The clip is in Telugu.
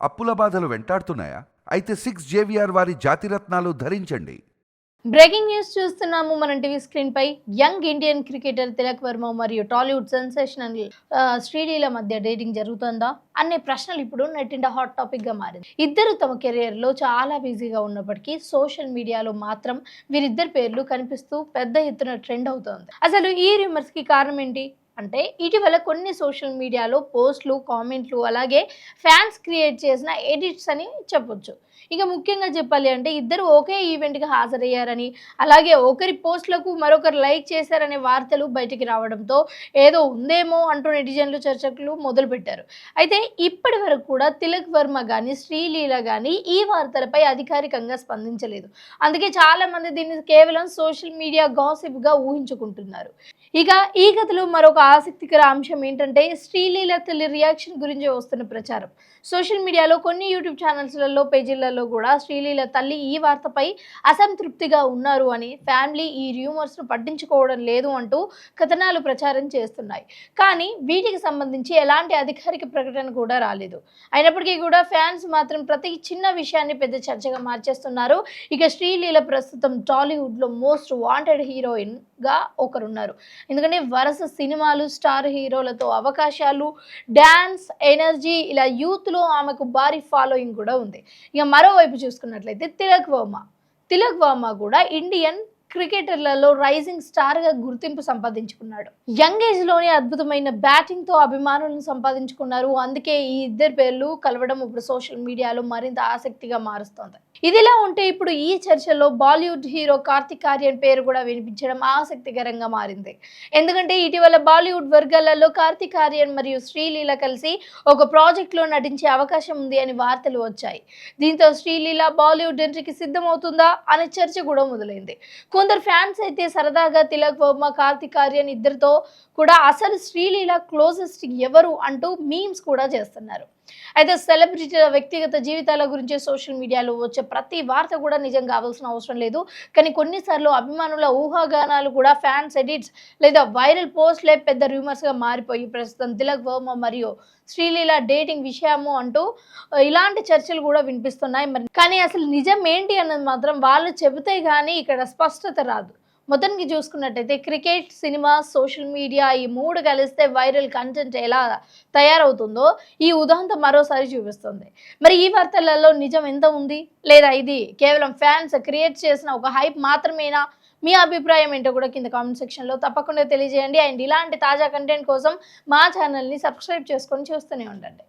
అప్పుల బాధలు వెంటాడుతున్నాయా? అయితే 6 JVR వారి జాతిరత్నాలు ధరించండి. బ్రేకింగ్ న్యూస్ చూస్తున్నాము మన టీవీ స్క్రీన్ పై. Young Indian cricketer Tilak Varma మరియు టాలీవుడ్ సెన్సేషనల్ శ్రీలీల మధ్య డేటింగ్ జరుగుతుందా అనే ప్రశ్నలు ఇప్పుడు నెట్టింట హాట్ టాపిక్ గా మారింది. ఇద్దరు తమ కెరియర్ లో చాలా బిజీగా ఉన్నప్పటికీ సోషల్ మీడియాలో మాత్రం వీరిద్దరి పేర్లు కనిపిస్తూ పెద్ద ఎత్తున ట్రెండ్ అవుతోంది. అసలు ఈ రూమర్స్ కి కారణం ఏంటి అంటే, ఇటీవల కొన్ని సోషల్ మీడియాలో పోస్టులు, కామెంట్లు, అలాగే ఫ్యాన్స్ క్రియేట్ చేసిన ఎడిట్స్ అని చెప్పొచ్చు. ఇక ముఖ్యంగా చెప్పాలి అంటే, ఇద్దరు ఒకే ఈవెంట్‌కి హాజరయ్యారని, అలాగే ఒకరి పోస్టులకు మరొకరు లైక్ చేశారనే వార్తలు బయటికి రావడంతో ఏదో ఉందేమో అంటూ నెటిజన్లు చర్చలు మొదలుపెట్టారు. అయితే ఇప్పటి వరకు కూడా తిలక్ వర్మ గాని, శ్రీలీల గాని ఈ వార్తలపై అధికారికంగా స్పందించలేదు. అందుకే చాలామంది దీన్ని కేవలం సోషల్ మీడియా గాసిప్‌గా ఊహించుకుంటున్నారు. ఇక ఈ కథలో మరొక ఆసక్తికర అంశం ఏంటంటే, శ్రీలీల తల్లి రియాక్షన్ గురించి వస్తున్న ప్రచారం. సోషల్ మీడియాలో కొన్ని యూట్యూబ్ ఛానల్స్లలో, పేజీలలో కూడా శ్రీలీల తల్లి ఈ వార్తపై అసంతృప్తిగా ఉన్నారు అని, ఫ్యామిలీ ఈ రూమర్స్ను పట్టించుకోవడం లేదు అంటూ కథనాలు ప్రచారం చేస్తున్నాయి. కానీ వీటికి సంబంధించి ఎలాంటి అధికారిక ప్రకటన కూడా రాలేదు. అయినప్పటికీ కూడా ఫ్యాన్స్ మాత్రం ప్రతి చిన్న విషయాన్ని పెద్ద చర్చగా మార్చేస్తున్నారు. ఇక శ్రీలీల ప్రస్తుతం టాలీవుడ్లో మోస్ట్ వాంటెడ్ హీరోయిన్ గా ఒకరున్నారు. ఎందుకంటే వరుస సినిమాలు, స్టార్ హీరోలతో అవకాశాలు, డ్యాన్స్, ఎనర్జీ, ఇలా యూత్లో ఆమెకు భారీ ఫాలోయింగ్ కూడా ఉంది. ఇక మరోవైపు చూసుకున్నట్లయితే తిలక్ వర్మ కూడా ఇండియన్ క్రికెటర్లలో రైజింగ్ స్టార్ గా గుర్తింపు సంపాదించుకున్నాడు. యంగ్ ఏజ్ లోనే అద్భుతమైన బ్యాటింగ్ తో అభిమానులను సంపాదించుకున్నారు. అందుకే ఈ ఇద్దరు పేర్లు కలవడం ఇప్పుడు సోషల్ మీడియాలో మరింత ఆసక్తిగా మారుస్తోంది. ఇదిలా ఉంటే ఇప్పుడు ఈ చర్చలో బాలీవుడ్ హీరో కార్తిక్ ఆర్యన్ పేరు కూడా వినిపించడం ఆసక్తికరంగా మారింది. ఎందుకంటే ఇటీవల బాలీవుడ్ వర్గాలలో కార్తిక్ ఆర్యన్ మరియు శ్రీలీల కలిసి ఒక ప్రాజెక్ట్ లో నటించే అవకాశం ఉంది అని వార్తలు వచ్చాయి. దీంతో శ్రీలీల బాలీవుడ్ ఎంట్రీకి సిద్ధమవుతుందా అనే చర్చ కూడా మొదలైంది. కొందరు ఫ్యాన్స్ అయితే సరదాగా తిలక్ వర్మ, కార్తిక్ ఆర్యన్ ఇద్దరితో కూడా అసలు శ్రీలీల క్లోజెస్ట్ ఎవరు అంటూ మీమ్స్ కూడా చేస్తున్నారు. అయితే సెలబ్రిటీల వ్యక్తిగత జీవితాల గురించి సోషల్ మీడియాలో వచ్చే ప్రతి వార్త కూడా నిజం కావాల్సిన అవసరం లేదు. కానీ కొన్నిసార్లు అభిమానుల ఊహాగానాలు కూడా ఫ్యాన్స్ ఎడిట్స్ లేదా వైరల్ పోస్ట్లే పెద్ద రూమర్స్గా మారిపోయి ప్రస్తుతం తిలక్ వర్మ మరియు శ్రీలీల డేటింగ్ విషయము అంటూ ఇలాంటి చర్చలు కూడా వినిపిస్తున్నాయి. మరి కానీ అసలు నిజం ఏంటి అన్నది మాత్రం వాళ్ళు చెబితే కానీ ఇక్కడ స్పష్టత రాదు. మొత్తానికి చూసుకున్నట్టయితే క్రికెట్, సినిమా, సోషల్ మీడియా ఈ మూడు కలిస్తే వైరల్ కంటెంట్ ఎలా తయారవుతుందో ఈ ఉదాహరణ మరోసారి చూపిస్తుంది. మరి ఈ వార్తలలో నిజం ఎంత ఉంది, లేదా ఇది కేవలం ఫ్యాన్స్ క్రియేట్ చేసిన ఒక హైప్ మాత్రమేనా? మీ అభిప్రాయం ఏంటో కూడా కింద కామెంట్ సెక్షన్లో తప్పకుండా తెలియజేయండి. అండ్ ఇలాంటి తాజా కంటెంట్ కోసం మా ఛానల్ని సబ్స్క్రైబ్ చేసుకొని చూస్తూనే ఉండండి.